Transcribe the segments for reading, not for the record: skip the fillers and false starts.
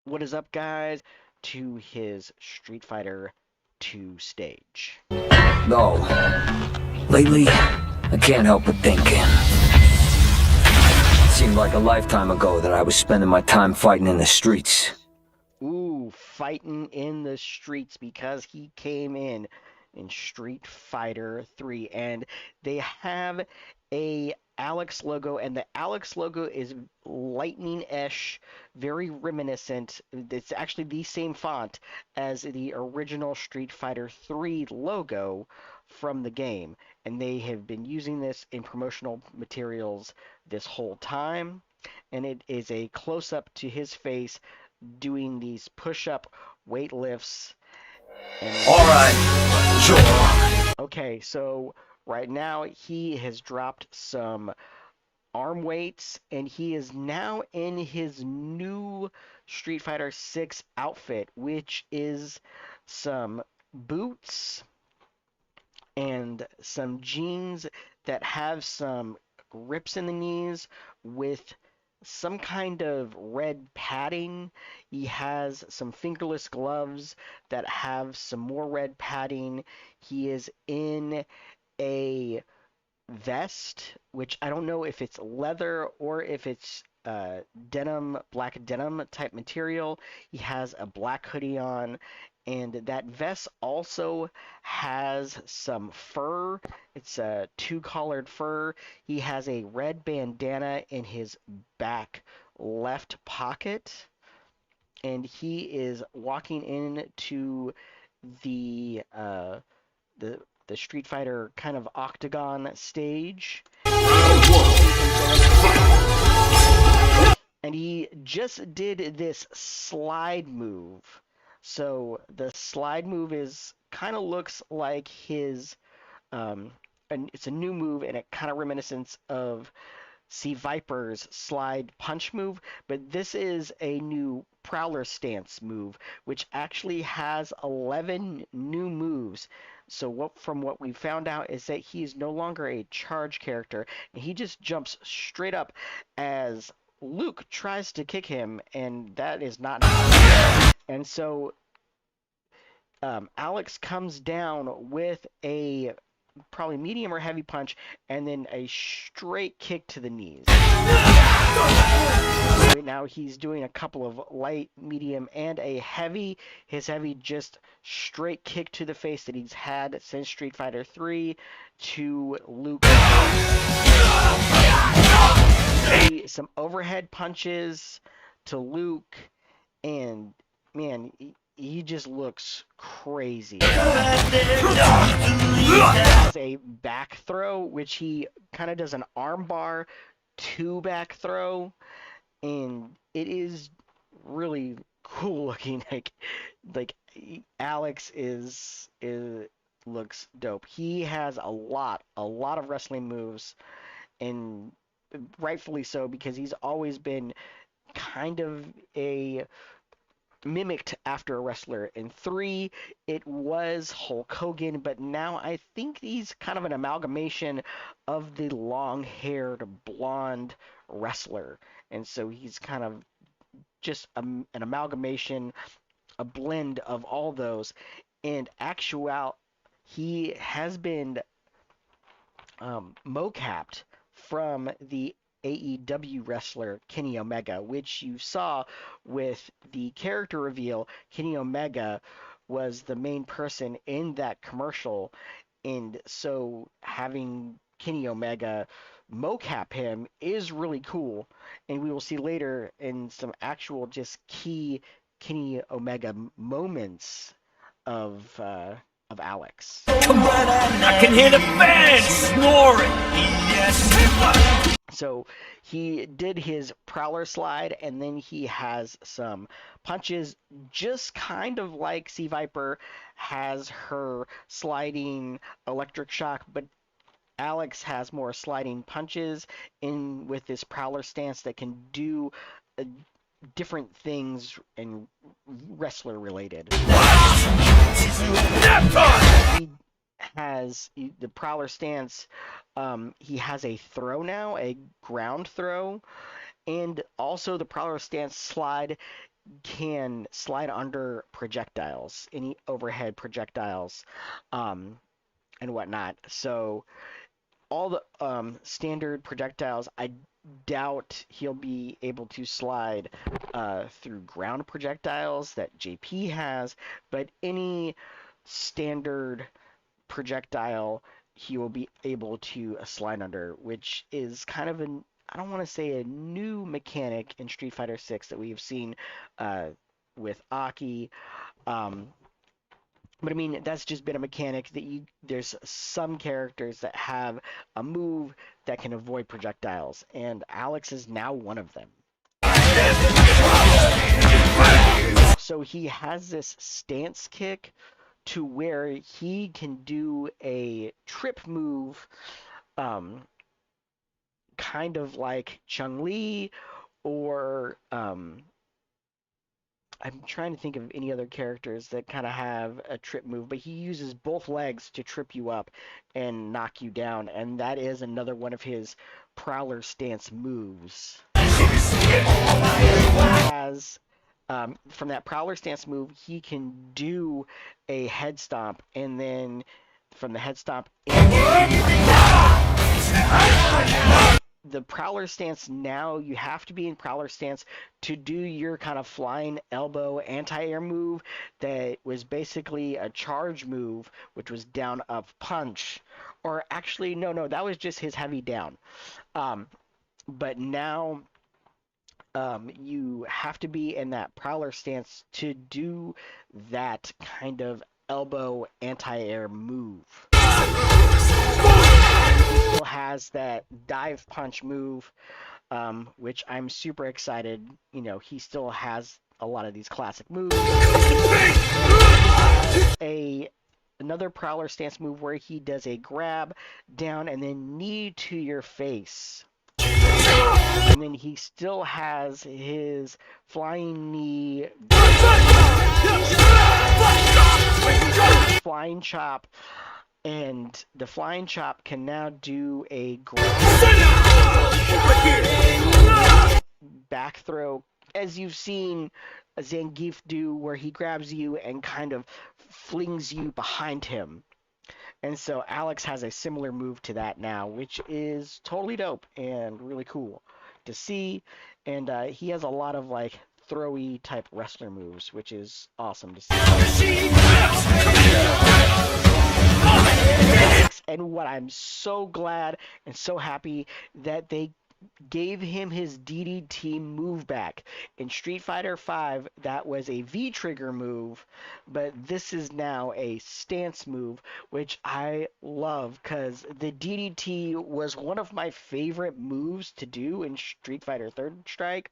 What is up, guys? To his Street Fighter 2 stage. No. Lately, I can't help but thinking. Seemed like a lifetime ago that I was spending my time fighting in the streets. Ooh, fighting in the streets because he came in Street Fighter 3, and they have a Alex logo, and the Alex logo is lightning-ish, very reminiscent. It's actually the same font as the original Street Fighter 3 logo from the game, and they have been using this in promotional materials this whole time. And it is a close-up to his face doing these push-up weight lifts. And Alright, sure. okay, so right now he has dropped some arm weights, and he is now in his new Street Fighter 6 outfit, which is some boots and some jeans that have some rips in the knees with some kind of red padding. He has some fingerless gloves that have some more red padding. He is in a vest, which I don't know if it's leather or if it's denim, black denim type material. He has a black hoodie on, and that vest also has some fur. It's a two-collared fur. He has a red bandana in his back left pocket, and he is walking into the uh, the the Street Fighter kind of octagon stage. And he just did this slide move. So the slide move is kind of looks like his and it's a new move, and it kind of reminiscence of C Viper's slide punch move, but this is a new Prowler stance move, which actually has 11 new moves. So from what we found out is that he is no longer a charge character, and he just jumps straight up as Luke tries to kick him, and that is not happening. And so Alex comes down with a probably medium or heavy punch, and then a straight kick to the knees. Right now he's doing a couple of light, medium, and a heavy. His heavy just straight kick to the face that he's had since Street Fighter 3 to Luke. Some overhead punches to Luke, and man, he just looks crazy. He has a back throw, which he kind of does an arm bar to back throw, and it is really cool looking. Like Alex is looks dope. He has a lot of wrestling moves, and rightfully so, because he's always been kind of a mimicked after a wrestler. In 3, it was Hulk Hogan, but now I think he's kind of an amalgamation of the long-haired blonde wrestler. And so he's kind of just an amalgamation, a blend of all those. And actual, he has been mocapped from the AEW wrestler Kenny Omega, which you saw with the character reveal. Kenny Omega was the main person in that commercial, and so having Kenny Omega mocap him is really cool, and we will see later in some actual just key Kenny Omega moments of Alex. I can hear the fans snoring! So he did his Prowler slide, and then he has some punches, just kind of like C Viper has her sliding electric shock, but Alex has more sliding punches in with this Prowler stance that can do different things and wrestler related. He has the Prowler stance. He has a throw now, a ground throw, and also the Prowler stance slide can slide under projectiles, any overhead projectiles, and whatnot. So all the standard projectiles, I doubt he'll be able to slide through ground projectiles that JP has, but any standard projectile he will be able to slide under, which is kind of an, I don't want to say a new mechanic in Street Fighter 6 that we've seen uh, with Aki. Um, but I mean, that's just been a mechanic that there's some characters that have a move that can avoid projectiles, and Alex is now one of them. So he has this stance kick to where he can do a trip move, kind of like Chun-Li, or I'm trying to think of any other characters that kind of have a trip move, but he uses both legs to trip you up and knock you down, and that is another one of his Prowler stance moves. Has from that Prowler stance move, he can do a head stomp, and then from the head stomp, the Prowler stance, now you have to be in Prowler stance to do your kind of flying elbow anti-air move that was basically a charge move, which was down up punch. Or actually, no, that was just his heavy down. But now you have to be in that Prowler stance to do that kind of elbow anti-air move. Still has that dive punch move, which I'm super excited. You know, he still has a lot of these classic moves. Another Prowler stance move where he does a grab down and then knee to your face. And then he still has his flying knee, flying chop, and the flying chop can now do a back throw, as you've seen Zangief do, where he grabs you and kind of flings you behind him. And so Alex has a similar move to that now, which is totally dope and really cool to see. And he has a lot of like throwy type wrestler moves, which is awesome to see. And what I'm so glad and so happy that they gave him his DDT move back. In Street Fighter V, that was a V-trigger move, but this is now a stance move, which I love because the DDT was one of my favorite moves to do in Street Fighter Third Strike,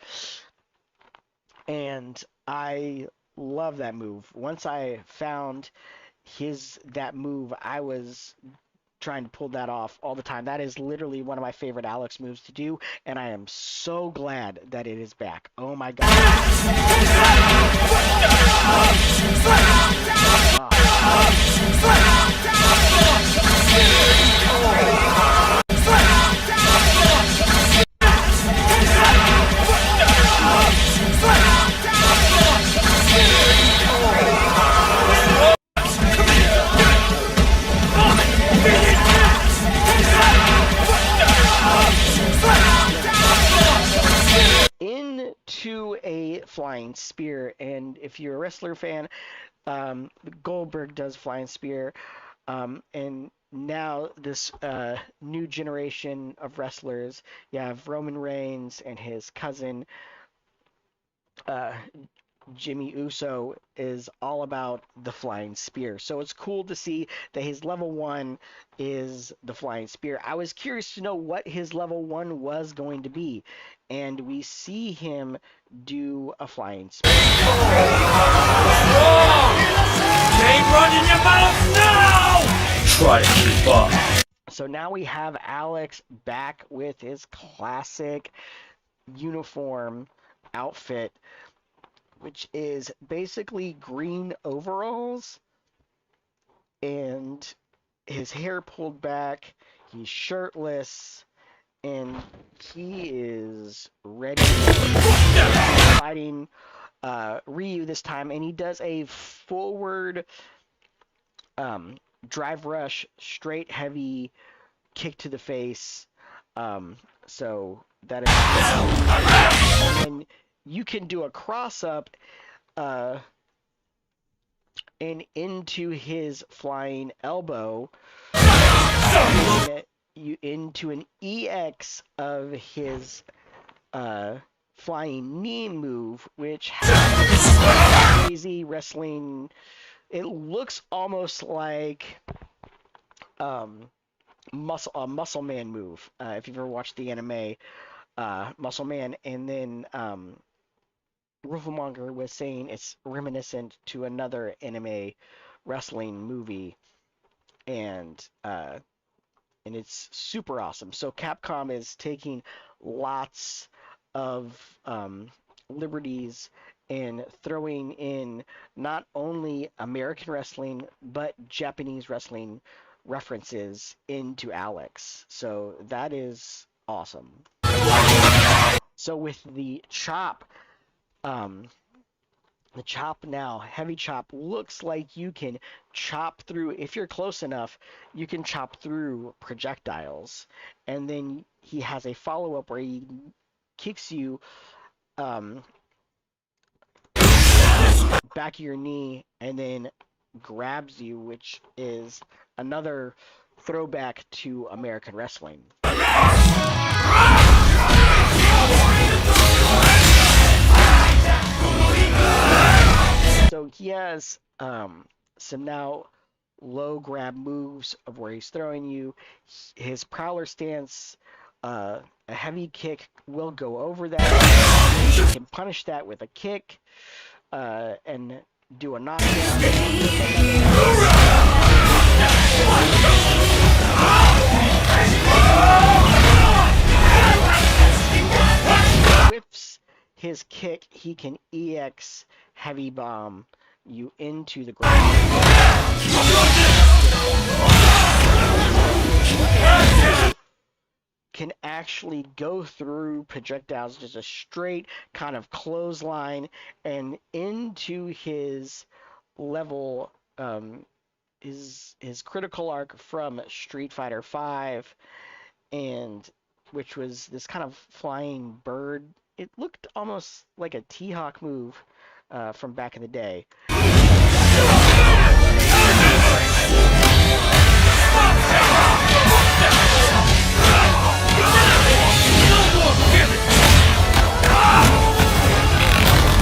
and I love that move. Once I found that move, I was trying to pull that off all the time. That is literally one of my favorite Alex moves to do, and I am so glad that it is back. Oh my god. Into a flying spear, and if you're a wrestler fan, Goldberg does flying spear, and now this new generation of wrestlers, you have Roman Reigns and his cousin Jimmy Uso is all about the flying spear. So it's cool to see that his level 1 is the flying spear. I was curious to know what his level 1 was going to be, and we see him do a flying spear. Ain't running your mouth now! Try to keep up. So now we have Alex back with his classic uniform outfit, which is basically green overalls and his hair pulled back. He's shirtless and he is ready fighting Ryu this time, and he does a forward um, drive rush, straight heavy kick to the face. Um, so that is, and you can do a cross up uh, and into his flying elbow, you into an EX of his flying knee move, which has crazy wrestling. It looks almost like muscle man move. If you've ever watched the anime Muscle Man, and then rooflemonger was saying it's reminiscent to another anime wrestling movie, and it's super awesome. So Capcom is taking lots of liberties and throwing in not only American wrestling but Japanese wrestling references into Alex. So that is awesome. So with um, the chop now, heavy chop, looks like you can chop through, if you're close enough, you can chop through projectiles. And then he has a follow-up where he kicks you back of your knee and then grabs you, which is another throwback to American wrestling. So he has some now low grab moves of where he's throwing you. His prowler stance, a heavy kick will go over that. You can punish that with a kick and do a knockdown. Whips his kick, he can EX heavy bomb you into the ground. Can actually go through projectiles, just a straight kind of clothesline and into his level, his critical arc from Street Fighter V, and which was this kind of flying bird. It looked almost like a T-Hawk move from back in the day.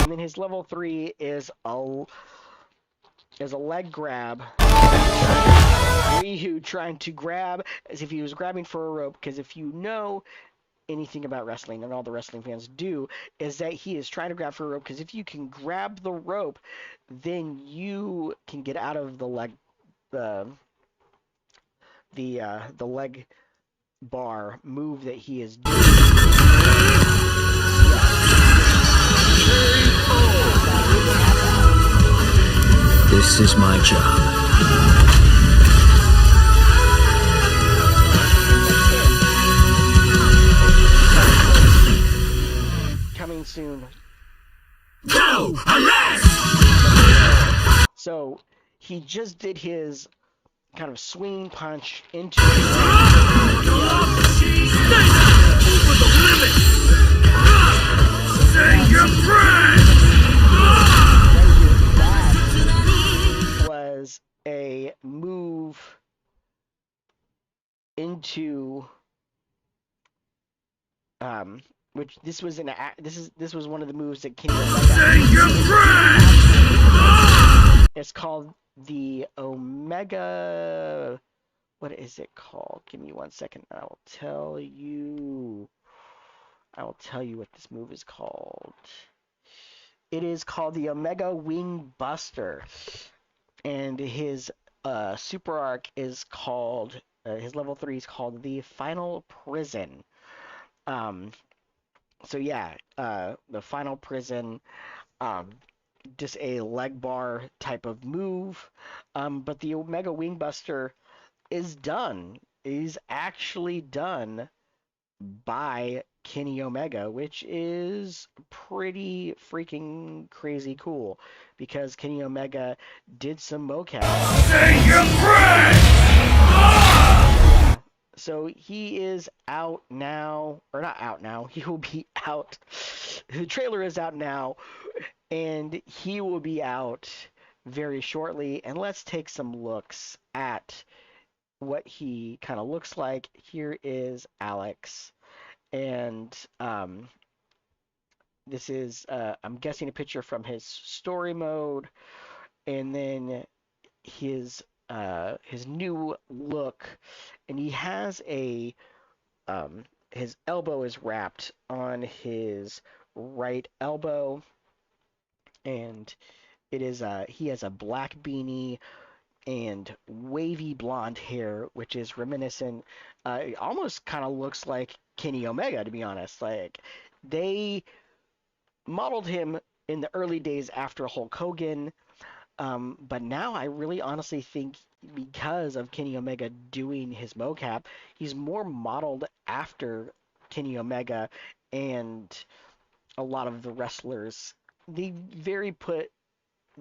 And then his level 3 is a leg grab. Ryu trying to grab as if he was grabbing for a rope, because if you know anything about wrestling, and all the wrestling fans do, is that he is trying to grab for a rope, because if you can grab the rope, then you can get out of the leg the leg bar move that he is doing. This is my job. Coming soon. Go! Arrest! So he just did his kind of swinging punch into it. Over the limit! Save your friend! That was a move into which this was one of the moves that Kenny Save your friend! It's called the Omega. What is it called? Give me 1 second. I will tell you what this move is called. It is called the Omega Wing Buster, and his super arc is called his level 3 is called the Final Prison. So yeah, the Final Prison. Just a leg bar type of move, but the Omega Wing Buster is done. Is actually done. by Kenny Omega, which is pretty freaking crazy cool because Kenny Omega did some mocap. Say your prayers! Yeah. So he is out now, or not out now, he will be out. The trailer is out now, and he will be out very shortly. And let's take some looks at what he kind of looks like. Here is Alex. And this is, I'm guessing, a picture from his story mode, and then his new look, and he has his elbow is wrapped on his right elbow, and he has a black beanie and wavy blonde hair, which is reminiscent. It almost kind of looks like Kenny Omega, to be honest. Like they modeled him in the early days after Hulk Hogan, but now I really honestly think because of Kenny Omega doing his mocap, he's more modeled after Kenny Omega and a lot of the wrestlers. They very put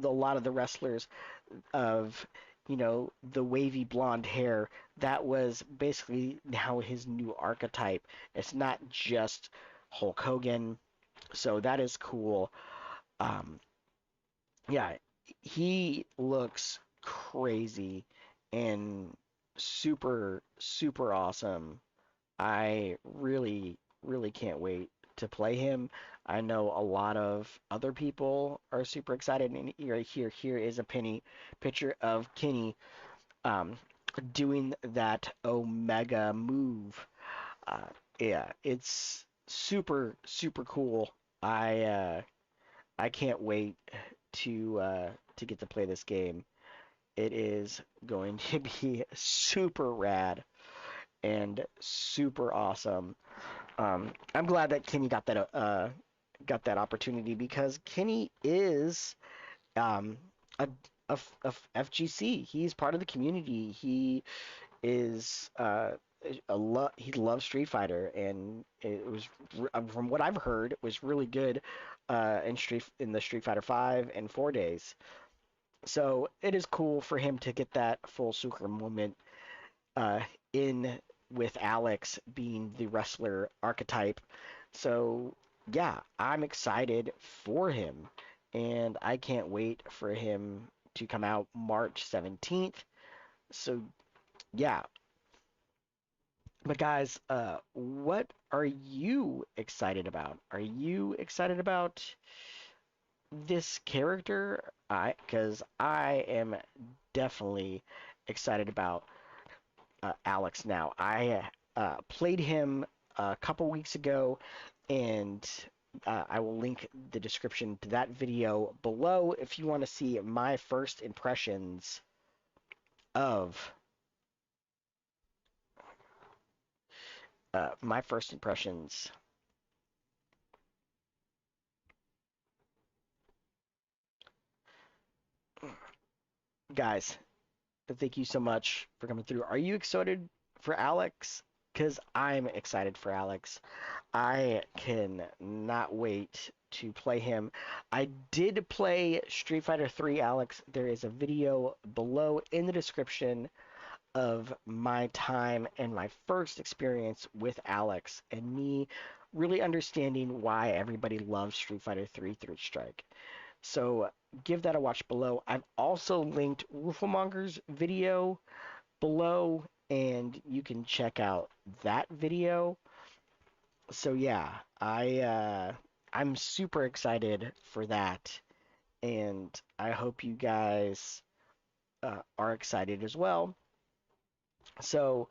a lot of the wrestlers of the wavy blonde hair. That was basically now his new archetype. It's not just Hulk Hogan, so that is cool. Um, yeah, he looks crazy and super, super awesome. I really, really can't wait to play him. I know a lot of other people are super excited, and right here is a picture of Kenny um, doing that Omega move. Uh, yeah, it's super, super cool. I can't wait to get to play this game. It is going to be super rad and super awesome. I'm glad that Kenny got that opportunity because Kenny is um, a, FGC. He's part of the community. He is he loves Street Fighter, and it was from what I've heard, it was really good in the Street Fighter 5 and 4 days. So it is cool for him to get that full Super moment uh, in with Alex being the wrestler archetype. So yeah, I'm excited for him, and I can't wait for him to come out March 17th. So yeah, but guys, what are you excited about? Are you excited about this character? Because I am definitely excited about Alex now. I played him a couple weeks ago, and I will link the description to that video below if you want to see my first impressions of my first impressions. Guys, thank you so much for coming through. Are you excited for Alex? Because I'm excited for Alex. I can not wait to play him. I did play Street Fighter 3, Alex. There is a video below in the description of my time and my first experience with Alex and me really understanding why everybody loves Street Fighter 3 Third Strike. So give that a watch below. I've also linked rooflemonger's video below, and you can check out that video. So yeah, I'm super excited for that, and I hope you guys are excited as well. So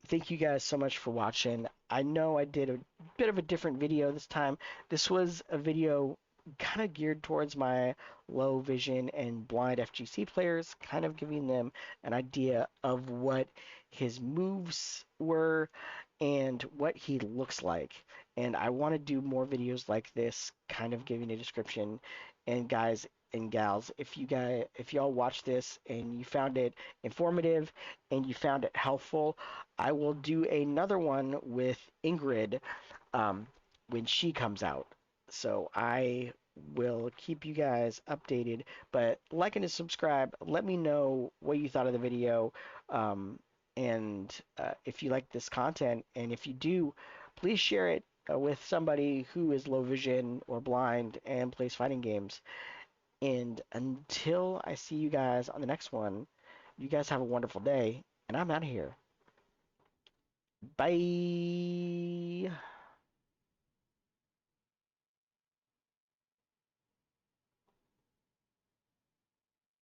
thank you guys so much for watching. I know I did a bit of a different video this time. This was a video kind of geared towards my low vision and blind FGC players, kind of giving them an idea of what his moves were and what he looks like. And I want to do more videos like this, kind of giving a description. And guys, and gals, if y'all watch this and you found it informative and you found it helpful, I will do another one with Ingrid um, when she comes out. So I will keep you guys updated. But like and subscribe. Let me know what you thought of the video, um, and if you like this content. And if you do, please share it with somebody who is low vision or blind and plays fighting games. And until I see you guys on the next one, you guys have a wonderful day. And I'm out of here. Bye.